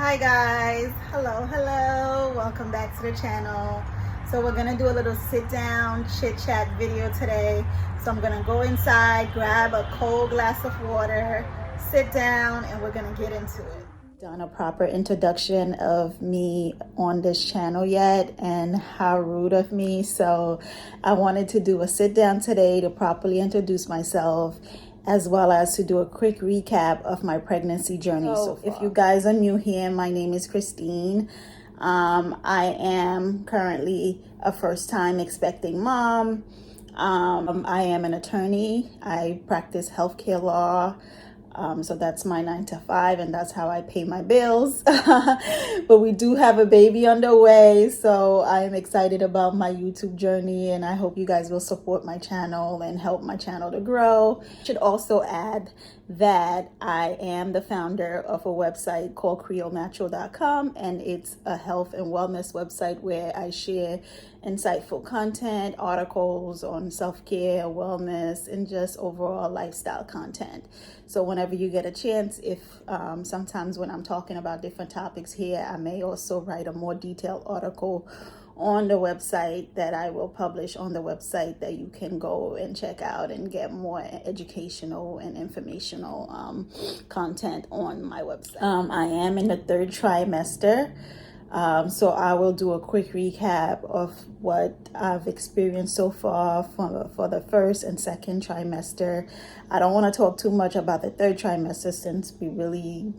Hi guys, hello, welcome back to the channel. So we're gonna do a little sit down chit chat video today. So I'm gonna go inside, grab a cold glass of water, sit down, and we're gonna get into it. Done a proper introduction of me on this channel yet, and how rude of me. So I wanted to do a sit down today to properly introduce myself, as well as to do a quick recap of my pregnancy journey so far. If you guys are new here, my name is Christine. I am currently a first-time expecting mom. I am an attorney. I practice healthcare law. So that's my 9 to 5, and that's how I pay my bills. But we do have a baby on the way, so I am excited about my YouTube journey, and I hope you guys will support my channel and help my channel to grow. I should also add that I am the founder of a website called creolenatural.com, and it's a health and wellness website where I share insightful content, articles on self-care, wellness, and just overall lifestyle content. So whenever you get a chance, if sometimes when I'm talking about different topics here, I may also write a more detailed article on the website that I will publish on the website that you can go and check out and get more educational and informational content on my website. I am in the 3rd trimester. So I will do a quick recap of what I've experienced so far for the 1st and 2nd trimester. I don't want to talk too much about the 3rd trimester since we really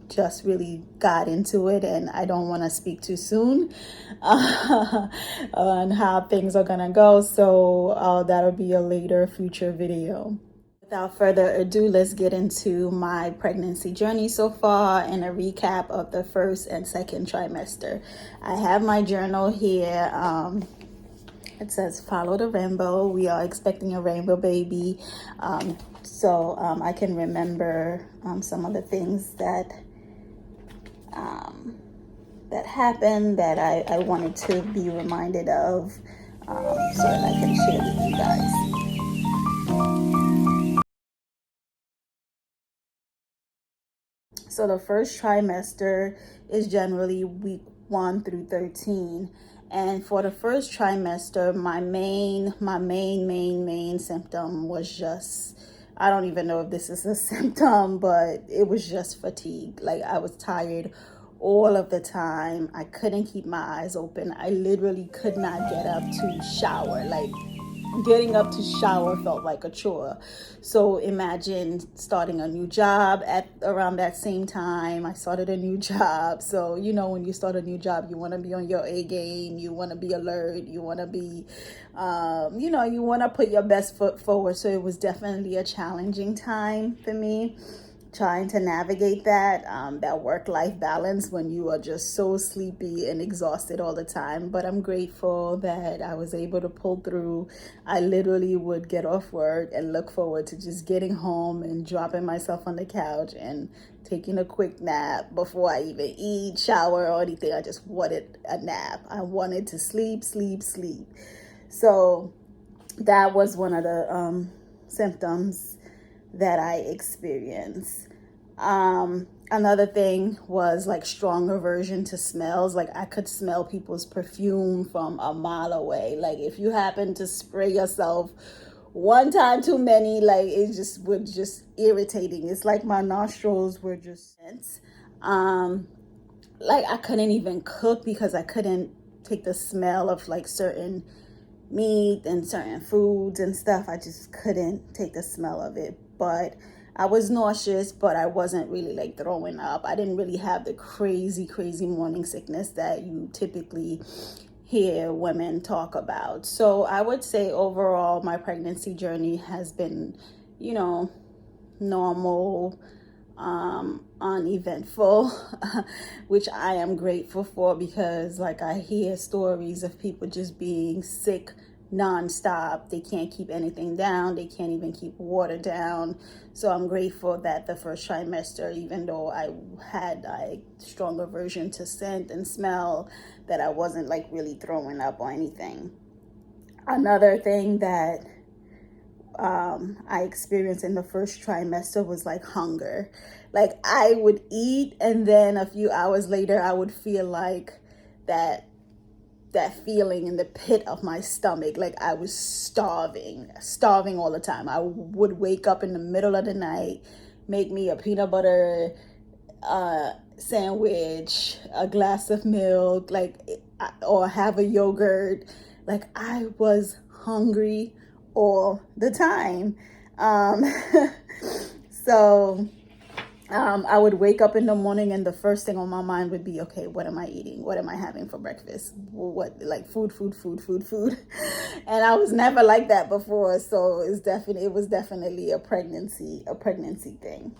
got into it, and I don't want to speak too soon on how things are gonna go. So that'll be a later future video. Without further ado, let's get into my pregnancy journey so far and a recap of the 1st and 2nd trimester. I have my journal here. It says follow the rainbow. We are expecting a rainbow baby. So I can remember some of the things that happened that I wanted to be reminded of, so that I can share with you guys. So the 1st trimester is generally week 1 through 13. And for the 1st trimester, my main symptom was just, I don't even know if this is a symptom, but it was just fatigue. Like, I was tired all of the time. I couldn't keep my eyes open. I literally could not get up to shower. Like, getting up to shower felt like a chore. So imagine starting a new job at around that same time. I started a new job. So, when you start a new job, you want to be on your A game. You want to be alert. You want to be, you want to put your best foot forward. So it was definitely a challenging time for me, trying to navigate that work-life balance when you are just so sleepy and exhausted all the time. But I'm grateful that I was able to pull through. I literally would get off work and look forward to just getting home and dropping myself on the couch and taking a quick nap before I even eat, shower, or anything. I just wanted a nap. I wanted to sleep. So that was one of the symptoms that I experienced. Another thing was like strong aversion to smells. Like, I could smell people's perfume from a mile away. Like, if you happen to spray yourself one time too many, like, it just was just irritating. It's like my nostrils were just like, I couldn't even cook because I couldn't take the smell of like certain meat and certain foods and stuff. I just couldn't take the smell of it. But I was nauseous, but I wasn't really like throwing up. I didn't really have the crazy morning sickness that you typically hear women talk about. So I would say overall, my pregnancy journey has been, normal, uneventful, which I am grateful for, because like, I hear stories of people just being sick nonstop. They can't keep anything down. They can't even keep water down. So I'm grateful that the 1st trimester, even though I had a strong aversion to scent and smell, that I wasn't like really throwing up or anything. Another thing that I experienced in the first trimester was like hunger. Like I would eat, and then a few hours later I would feel like that feeling in the pit of my stomach, like I was starving all the time. I would wake up in the middle of the night, make me a peanut butter sandwich, a glass of milk, like, or have a yogurt. Like I was hungry all the time. So I would wake up in the morning and the first thing on my mind would be, okay, what am I eating? What am I having for breakfast? What, like food. And I was never like that before. So it was definitely a pregnancy thing.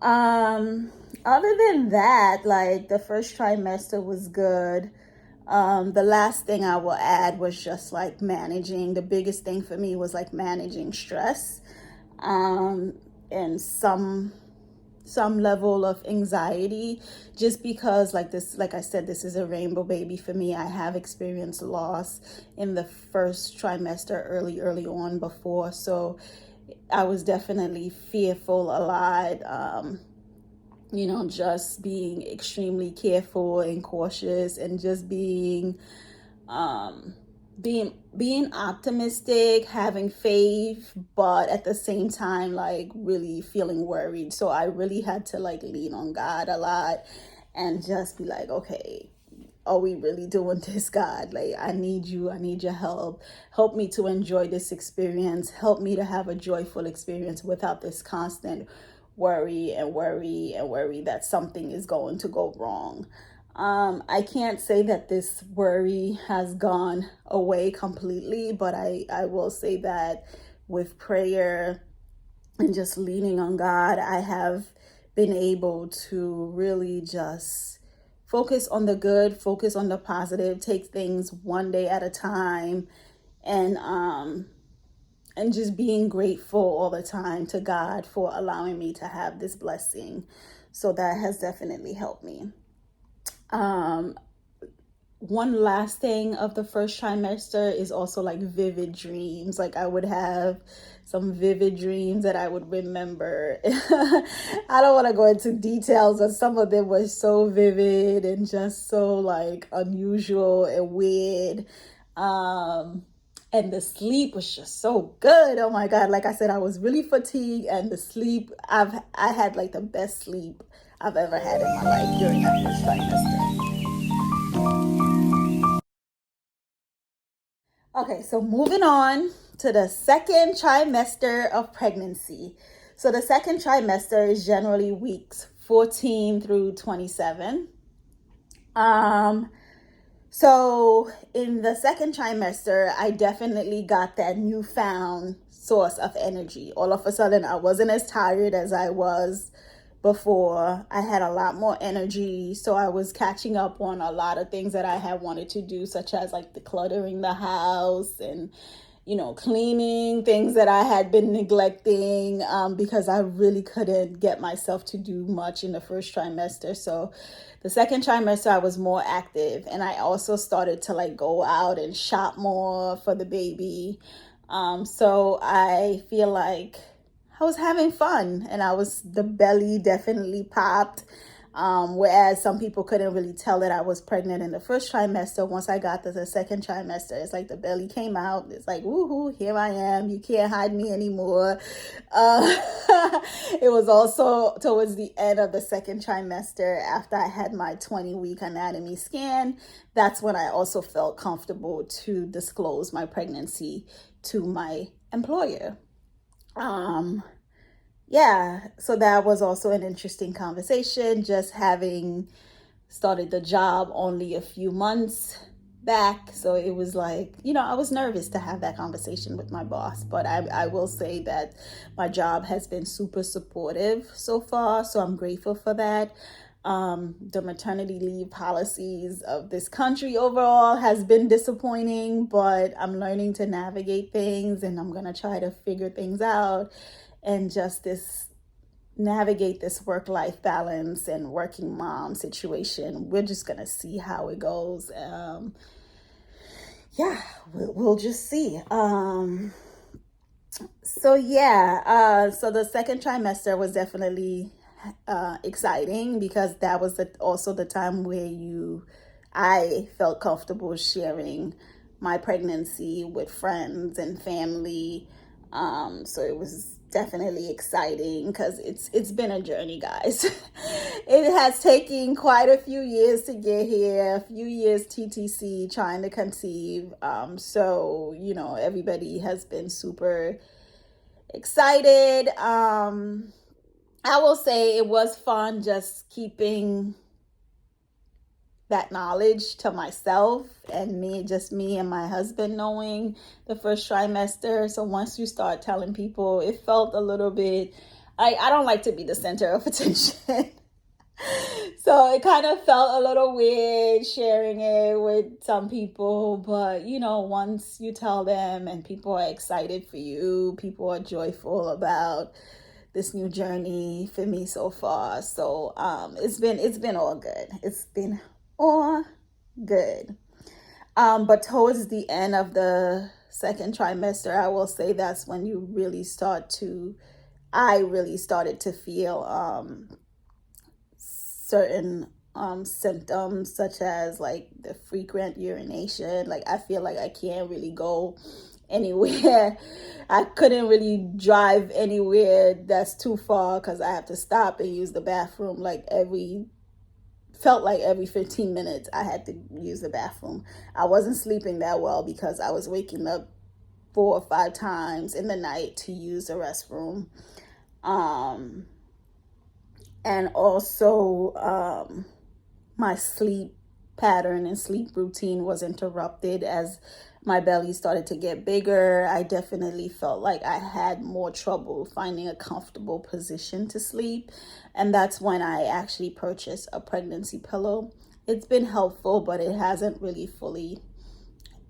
Other than that, like the first trimester was good. The last thing I will add was just like managing. The biggest thing for me was like managing stress. And some level of anxiety, just because like I said, this is a rainbow baby for me. I have experienced loss in the first trimester early on before, so I was definitely fearful a lot. Just being extremely careful and cautious, and just being optimistic, having faith, but at the same time like really feeling worried. So I really had to like lean on God a lot and just be like, okay, are we really doing this, God? Like, I need you. I need your help. Help me to enjoy this experience. Help me to have a joyful experience without this constant worry that something is going to go wrong. I can't say that this worry has gone away completely, but I will say that with prayer and just leaning on God, I have been able to really just focus on the good, focus on the positive, take things one day at a time, and just being grateful all the time to God for allowing me to have this blessing. So that has definitely helped me. One last thing of the first trimester is also like vivid dreams. Like I would have some vivid dreams that I would remember. I don't want to go into details, but some of them were so vivid and just so like unusual and weird. And the sleep was just so good. Oh my God. Like I said, I was really fatigued, and the sleep, I had like the best sleep I've ever had in my life during that first trimester. Okay, so moving on to the second trimester of pregnancy. So the second trimester is generally weeks 14 through 27. So in the second trimester, I definitely got that newfound source of energy. All of a sudden, I wasn't as tired as I was before. I had a lot more energy, so I was catching up on a lot of things that I had wanted to do, such as like decluttering the house and cleaning things that I had been neglecting, because I really couldn't get myself to do much in the first trimester. So the second trimester, I was more active, and I also started to like go out and shop more for the baby. So I feel like I was having fun, and the belly definitely popped. Whereas some people couldn't really tell that I was pregnant in the first trimester. Once I got to the second trimester, it's like the belly came out. It's like, woohoo, here I am. You can't hide me anymore. It was also towards the end of the second trimester, after I had my 20-week anatomy scan. That's when I also felt comfortable to disclose my pregnancy to my employer. So that was also an interesting conversation, just having started the job only a few months back. So it was like, I was nervous to have that conversation with my boss, but I will say that my job has been super supportive so far. So I'm grateful for that. The maternity leave policies of this country overall has been disappointing, but I'm learning to navigate things, and I'm going to try to figure things out and just navigate this work-life balance and working mom situation. We're just gonna see how it goes. We'll just see. So yeah, so the second trimester was definitely exciting because that was also the time where I felt comfortable sharing my pregnancy with friends and family. So it was definitely exciting because it's been a journey, guys. It has taken quite a few years to get here, a few years TTC trying to conceive. So everybody has been super excited. I will say it was fun just keeping that knowledge to myself and me and my husband knowing the first trimester. So once you start telling people, it felt a little bit, I don't like to be the center of attention. So it kind of felt a little weird sharing it with some people, but once you tell them and people are excited for you, people are joyful about this new journey for me so far. So it's been all good. It's been all good. But towards the end of the second trimester, I will say that's when I really started to feel certain symptoms, such as like the frequent urination. Like I feel like I can't really go anywhere. I couldn't really drive anywhere that's too far because I have to stop and use the bathroom like felt like every 15 minutes I had to use the bathroom. I wasn't sleeping that well because I was waking up 4 or 5 times in the night to use the restroom. And also my sleep pattern and sleep routine was interrupted as my belly started to get bigger. I definitely felt like I had more trouble finding a comfortable position to sleep. And that's when I actually purchased a pregnancy pillow. It's been helpful, but it hasn't really fully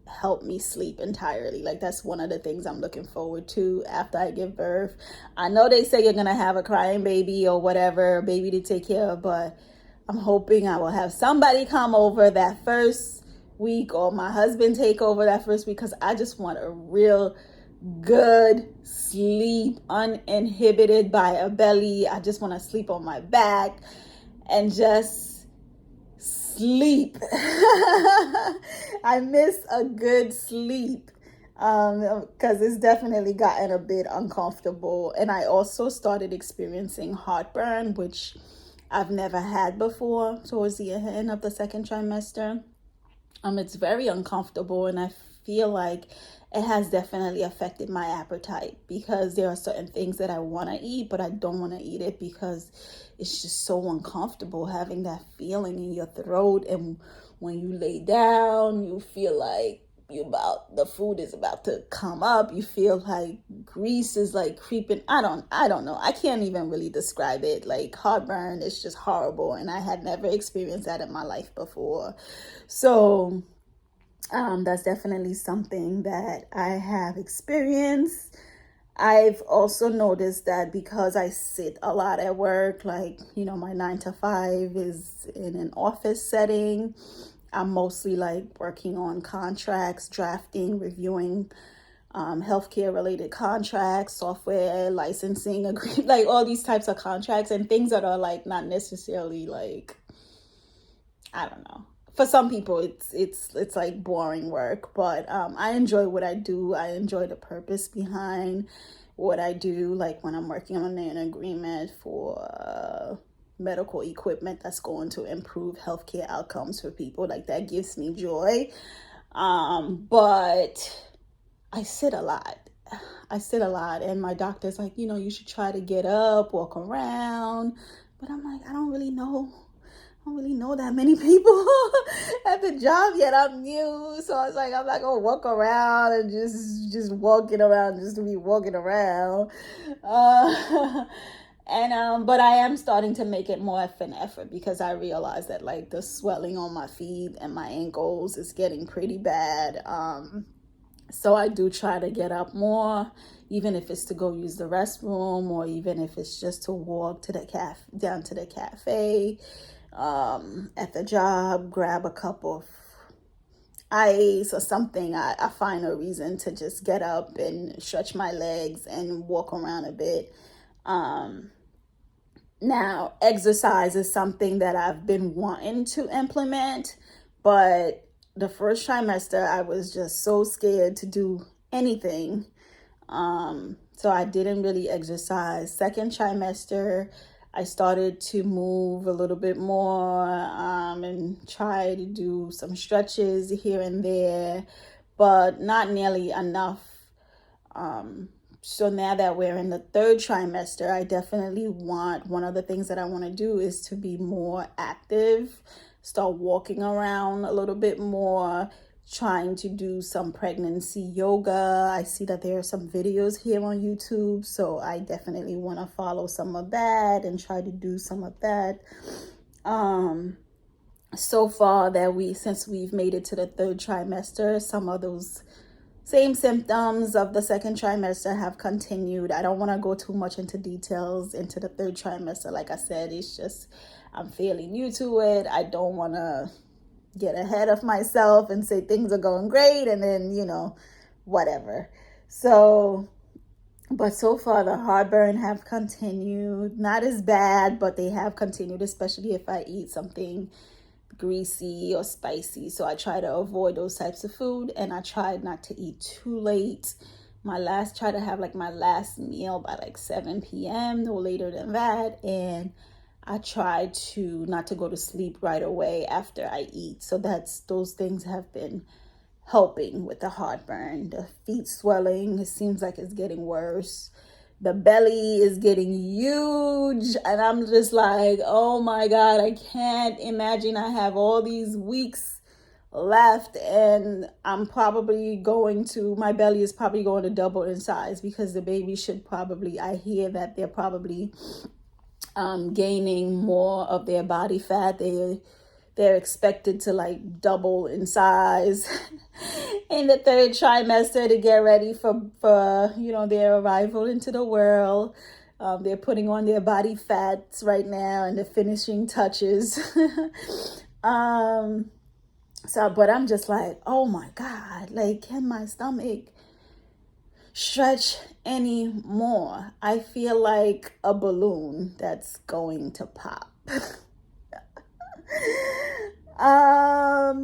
helped me sleep entirely. Like that's one of the things I'm looking forward to after I give birth. I know they say you're gonna have a crying baby or whatever, baby to take care of, but I'm hoping I will have somebody come over that first week or my husband take over that first week because I just want a real good sleep uninhibited by a belly. I just want to sleep on my back and just sleep. I miss a good sleep because it's definitely gotten a bit uncomfortable. And I also started experiencing heartburn, which I've never had before towards the end of the second trimester. It's very uncomfortable, and I feel like it has definitely affected my appetite because there are certain things that I want to eat, but I don't want to eat it because it's just so uncomfortable having that feeling in your throat. And when you lay down, you feel like the food is about to come up. You feel like grease is like creeping. I don't know. I can't even really describe it. Like heartburn is just horrible, and I had never experienced that in my life before. So that's definitely something that I have experienced. I've also noticed that because I sit a lot at work, like, my 9 to 5 is in an office setting. I'm mostly like working on contracts, drafting, reviewing healthcare related contracts, software licensing, like all these types of contracts and things that are like not necessarily like, I don't know. For some people, it's like boring work, but I enjoy what I do. I enjoy the purpose behind what I do. Like when I'm working on an agreement for medical equipment that's going to improve healthcare outcomes for people, like that gives me joy. But I sit a lot. And my doctor's like, you should try to get up, walk around. But I'm like, I don't really know that many people at the job yet. I'm new, so I was like, I'm not gonna walk around and just walking around just to be walking around. But I am starting to make it more of an effort because I realize that like the swelling on my feet and my ankles is getting pretty bad. So I do try to get up more, even if it's to go use the restroom or even if it's just to walk to the down to the cafe at the job, grab a cup of ice or something, I find a reason to just get up and stretch my legs and walk around a bit. Now, exercise is something that I've been wanting to implement, but the first trimester, I was just so scared to do anything. So I didn't really exercise. Second trimester, I started to move a little bit more and try to do some stretches here and there, but not nearly enough. So now that we're in the third trimester, I definitely want, one of the things that I want to do is to be more active, start walking around a little bit more, trying to do some pregnancy yoga. I see that there are some videos here on YouTube, so I definitely want to follow some of that and try to do some of that. So far that since we've made it to the third trimester, some of those same symptoms of the second trimester have continued. I don't want to go too much into details into the third trimester. Like I said, it's just, I'm fairly new to it. I don't want to get ahead of myself and say things are going great and then, whatever. So, but so far the heartburn have continued. Not as bad, but they have continued, especially if I eat something greasy or spicy. So I try to avoid those types of food, and I tried not to eat too late. Try to have like my last meal by like 7 p.m. no later than that, and I try to not to go to sleep right away after I eat. So those things have been helping with the heartburn. The feet swelling, it seems like it's getting worse. The belly is getting huge, and I'm just like, oh my God, I can't imagine. I have all these weeks left, and my belly is probably going to double in size, because the baby I hear that they're probably gaining more of their body fat. They're expected to like double in size in the third trimester to get ready for their arrival into the world. They're putting on their body fats right now and the finishing touches. But I'm just like, oh my God, like, can my stomach stretch any more? I feel like a balloon that's going to pop.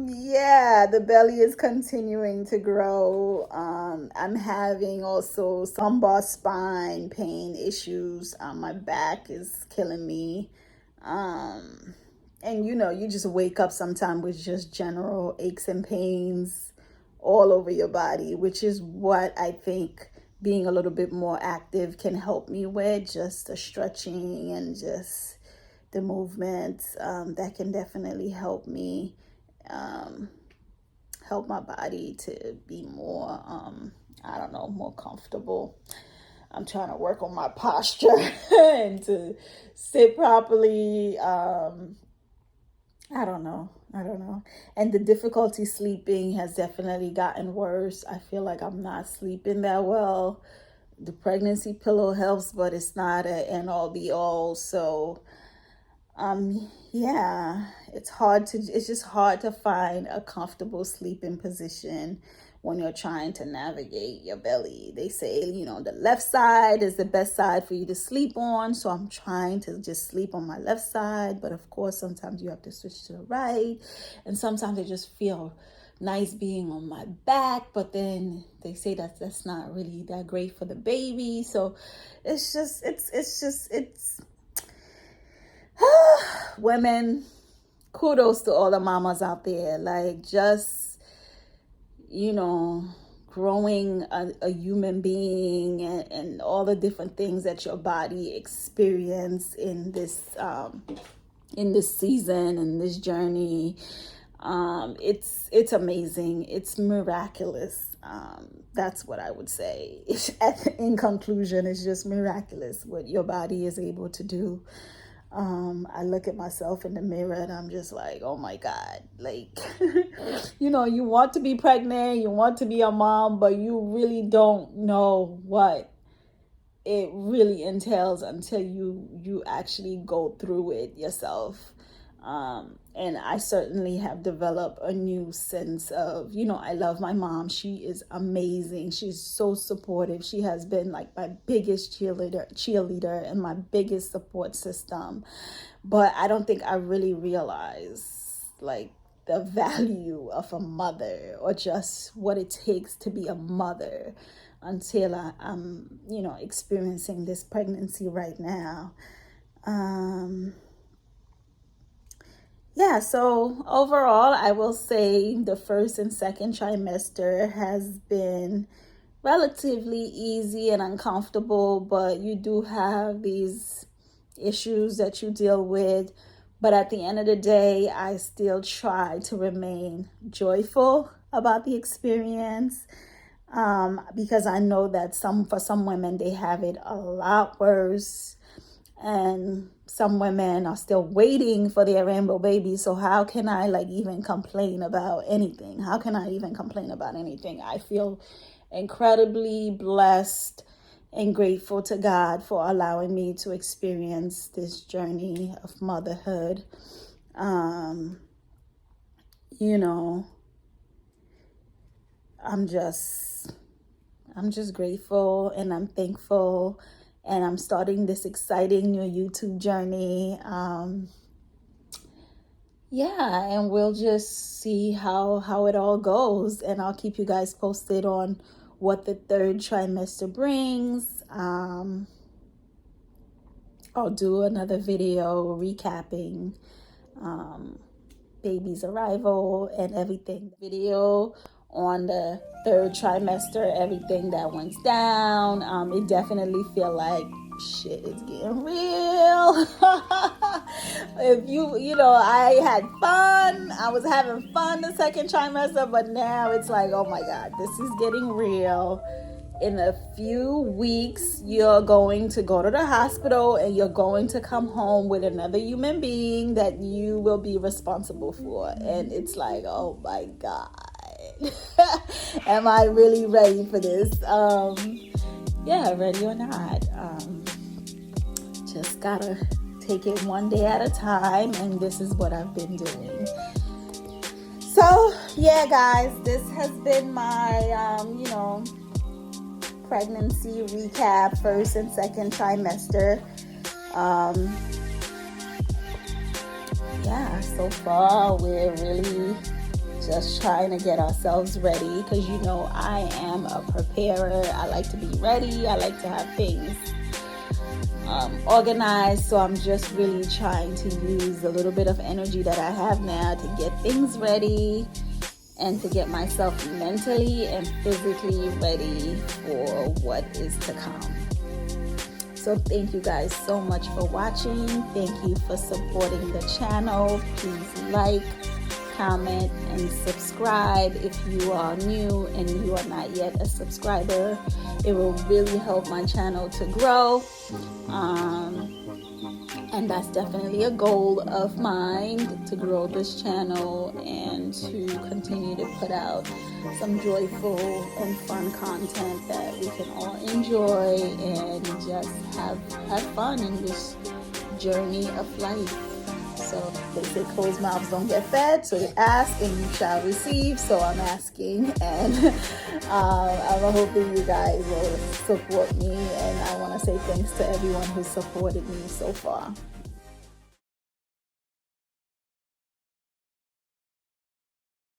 Yeah, the belly is continuing to grow. I'm having also some lumbar spine pain issues. My back is killing me. And you just wake up sometime with just general aches and pains all over your body, which is what I think being a little bit more active can help me with, just the stretching and just the movements. That can definitely help me, help my body to be more, more comfortable. I'm trying to work on my posture and to sit properly. I don't know. And the difficulty sleeping has definitely gotten worse. I feel like I'm not sleeping that well. The pregnancy pillow helps, but it's not an end all be all. So, it's just hard to find a comfortable sleeping position when you're trying to navigate your belly. They say, the left side is the best side for you to sleep on. So I'm trying to just sleep on my left side. But of course, sometimes you have to switch to the right. And sometimes I just feel nice being on my back. But then they say that's not really that great for the baby. So it's women, kudos to all the mamas out there. Like, just, growing a human being and all the different things that your body experience in this season and this journey. It's amazing. It's miraculous. That's what I would say. In conclusion, it's just miraculous what your body is able to do. I look at myself in the mirror and I'm just like, oh my God, like, you want to be pregnant, you want to be a mom, but you really don't know what it really entails until you actually go through it yourself. And I certainly have developed a new sense of, I love my mom. She is amazing. She's so supportive. She has been like my biggest cheerleader and my biggest support system. But I don't think I really realize like the value of a mother or just what it takes to be a mother until I'm, experiencing this pregnancy right now. Yeah, so overall, I will say the first and second trimester has been relatively easy and uncomfortable, but you do have these issues that you deal with. But at the end of the day, I still try to remain joyful about the experience, because I know that for some women, they have it a lot worse. And some women are still waiting for their rainbow baby. So how can I even complain about anything? How can I even complain about anything? I feel incredibly blessed and grateful to God for allowing me to experience this journey of motherhood. I'm just grateful and I'm thankful. And I'm starting this exciting new YouTube journey. And we'll just see how it all goes. And I'll keep you guys posted on what the third trimester brings. I'll do another video recapping baby's arrival and everything. Video on the third trimester, everything that went down. It definitely feel like shit is getting real. I had fun. I was having fun the second trimester, but now it's like, oh my God, this is getting real. In a few weeks, you're going to go to the hospital and you're going to come home with another human being that you will be responsible for. And it's like, oh my God. Am I really ready for this? Ready or not. Just gotta take it one day at a time, and this is what I've been doing. So, guys, this has been my, pregnancy recap, first and second trimester. So far we're really just trying to get ourselves ready, because I am a preparer. I like to be ready. I like to have things organized. So I'm just really trying to use a little bit of energy that I have now to get things ready and to get myself mentally and physically ready for what is to come. So thank you guys so much for watching. Thank you for supporting the channel. Please like, comment, and subscribe if you are new and you are not yet a subscriber. It will really help my channel to grow. And that's definitely a goal of mine, to grow this channel and to continue to put out some joyful and fun content that we can all enjoy and just have fun in this journey of life. So they say closed mouths don't get fed, so you ask and you shall receive. So I'm asking, and I'm hoping you guys will support me, and I want to say thanks to everyone who supported me so far.